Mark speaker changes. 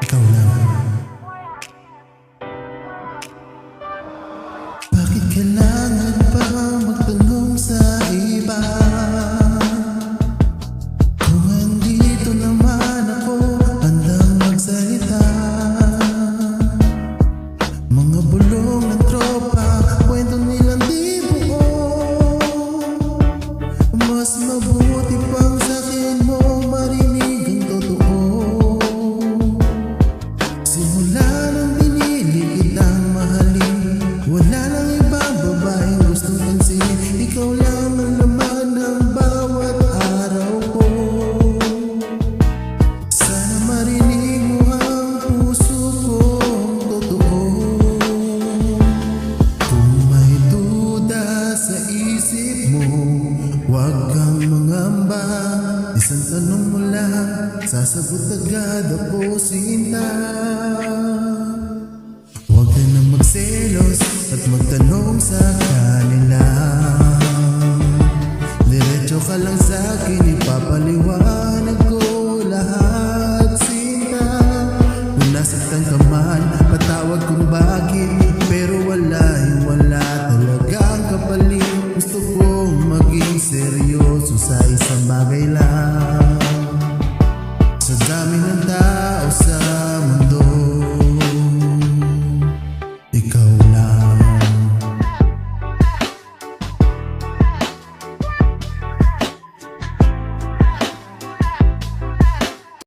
Speaker 1: Ikaw lang. Bakit kailangan pa magtanong sa iba? Kung andito naman ako, handang magsalita. Mga bulong ng tropa, kwento nilang di buo. Mas mabuti pang sa'kin mo marinig ang totoo. Simula nang pinili kitang mahalin, wala lang ibang babaeng gustong pansinin. Ikaw lang ang laman ng bawat araw ko. Sana marinig mo ang puso kong totoo. Kung may duda sa isip mo, huwag kang mangamba. Isang tanong mo lang, sasagot agad ako, sinta.